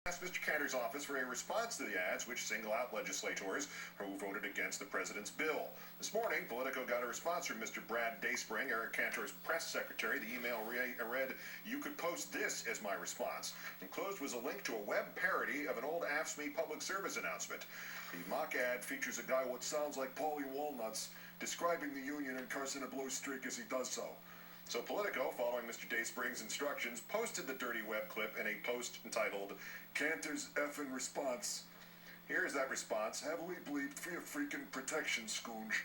asked Mr. Cantor's office for a response to the ads which single out legislators who voted against the president's bill. This morning, Politico got a response from Mr. Brad Dayspring, Eric Cantor's press secretary. The email read, "You could post this as my response." Enclosed was a link to a web parody of an old AFSCME public service announcement. The mock ad features a guy what sounds like Paulie Walnuts describing the union and cursing a blue streak as he does so. So Politico, following Mr. Dayspring's instructions, posted the dirty web clip in a post entitled, "Cantor's effing response." Here's that response, heavily bleeped for your freaking protection, Scoonge.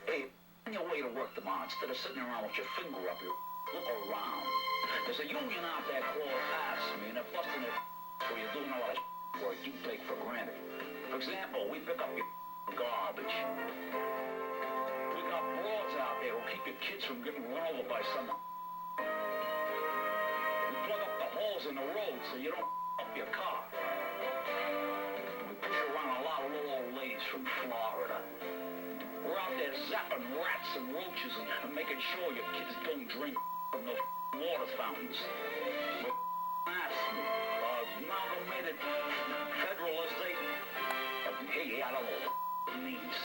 Hey, on your way to work tomorrow, instead of sitting around with your finger up your look around. There's a union out there called AFSCME, and they're busting their for you doing a lot of work you take for granted. For example, we pick up your garbage. We got broads out there who'll keep your kids from getting run over by some. We plug up the holes in the road so you don't up your car. We push around a lot of little old ladies from Florida. We're out there zapping rats and roaches and making sure your kids don't drink from the water fountains. We're amalgamated federalization. Hey, I don't know what it means.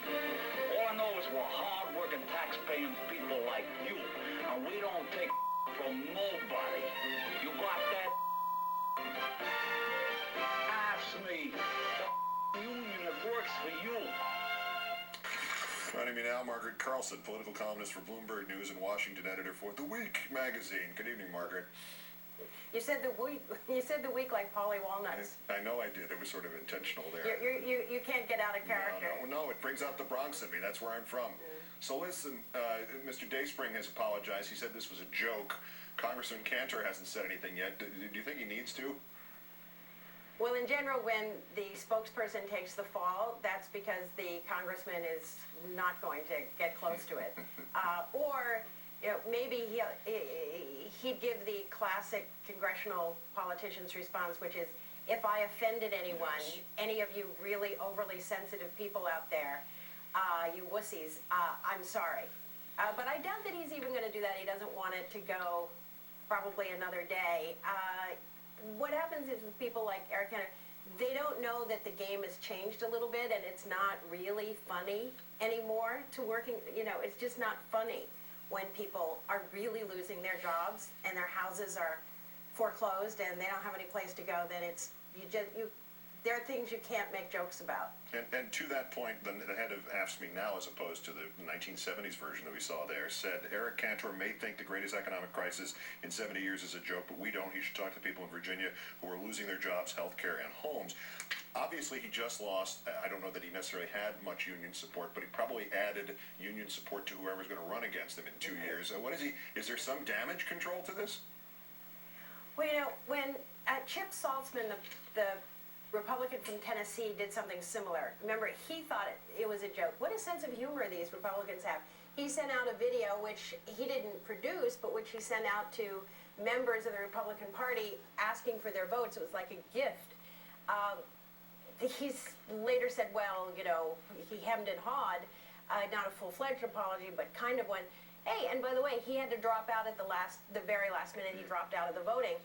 All I know is we're hard-working, tax-paying people like you, and we don't take from nobody. You got that? AFSCME, the union that works for you. Joining me now, Margaret Carlson, political columnist for Bloomberg News and Washington editor for The Week magazine. Good evening, Margaret. You said the week. You said the week like Paulie Walnuts. I know I did. It was sort of intentional there. You can't get out of character. No, it brings out the Bronx in me. That's where I'm from. So listen, Mr. Dayspring has apologized. He said this was a joke. Congressman Cantor hasn't said anything yet. Do you think he needs to? Well, in general, when the spokesperson takes the fall, that's because the congressman is not going to get close to it. Or maybe he'd give the classic congressional politician's response, which is, if I offended anyone, any of you really overly sensitive people out there, you wussies, I'm sorry. But I doubt that he's even going to do that. He doesn't want it to go probably another day. What happens is with people like Eric Cantor, they don't know that the game has changed a little bit and it's not really funny anymore to working, it's just not funny when people are really losing their jobs and their houses are foreclosed and they don't have any place to go. Then there are things you can't make jokes about. And to that point, the head of AFSCME now, as opposed to the 1970s version that we saw there, said Eric Cantor may think the greatest economic crisis in 70 years is a joke, but we don't. He should talk to people in Virginia who are losing their jobs, health care, and homes. Obviously, he just lost. I don't know that he necessarily had much union support, but he probably added union support to whoever's going to run against him in 2 years. Is there some damage control to this? Well, when Chip Saltzman, the Republican from Tennessee, did something similar. Remember, he thought it was a joke. What a sense of humor these Republicans have. He sent out a video, which he didn't produce, but which he sent out to members of the Republican Party asking for their votes. It was like a gift. He's later said, well, he hemmed and hawed, not a full-fledged apology, but kind of went, hey, and by the way, he had to drop out at the very last minute. He dropped out of the voting.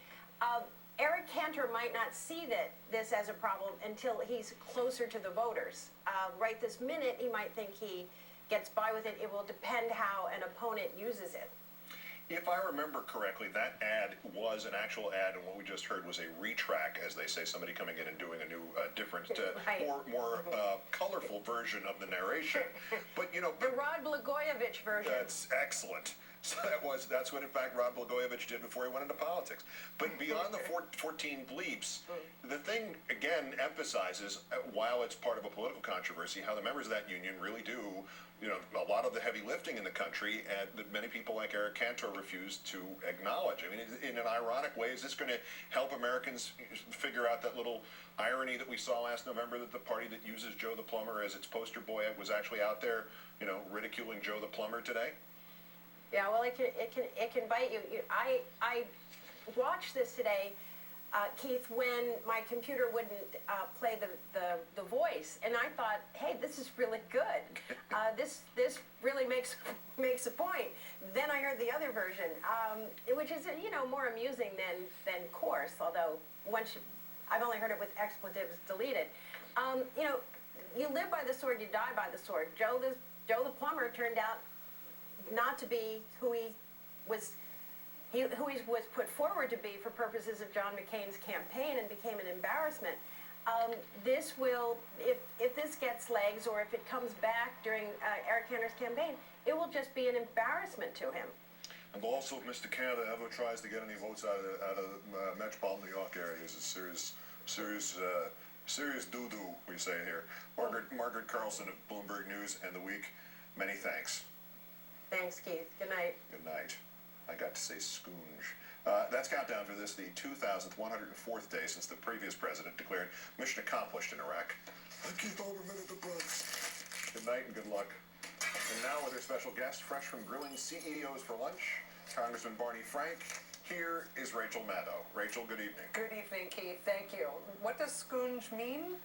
Eric Cantor might not see this as a problem until he's closer to the voters. Right this minute, he might think he gets by with it. It will depend how an opponent uses it. If I remember correctly, that ad was an actual ad, and what we just heard was a retrack, as they say, somebody coming in and doing a new, different, right. more colorful version of the narration. But the Rod Blagojevich version. That's excellent. So that's what, in fact, Rod Blagojevich did before he went into politics. But beyond the 14 bleeps, the thing, again, emphasizes, while it's part of a political controversy, how the members of that union really do, a lot of the heavy lifting in the country, and that many people like Eric Cantor refuse to acknowledge. I mean, in an ironic way, is this going to help Americans figure out that little irony that we saw last November, that the party that uses Joe the Plumber as its poster boy was actually out there, ridiculing Joe the Plumber today? Yeah, well, it can bite you. I watched this today, Keith, when my computer wouldn't play the voice, and I thought, hey, this is really good. This really makes a point. Then I heard the other version, which is more amusing than coarse, although I've only heard it with expletives deleted. You know, you live by the sword, you die by the sword. Joe the plumber turned out not to be who he was put forward to be for purposes of John McCain's campaign, and became an embarrassment. This will, if this gets legs, or if it comes back during Eric Cantor's campaign, it will just be an embarrassment to him. And also, if Mr. Canada ever tries to get any votes out of metropolitan New York area, is a serious doo-doo, we say here. Margaret Carlson of Bloomberg News and The Week, many thanks. Thanks, Keith. Good night. Good night. I got to say scoonge. That's countdown for this, the 2,104th day since the previous president declared mission accomplished in Iraq. I'm Keith Olbermann at the Bronx. Good night and good luck. And now with our special guest, fresh from grilling CEOs for lunch, Congressman Barney Frank, here is Rachel Maddow. Rachel, good evening. Good evening, Keith. Thank you. What does scoonge mean?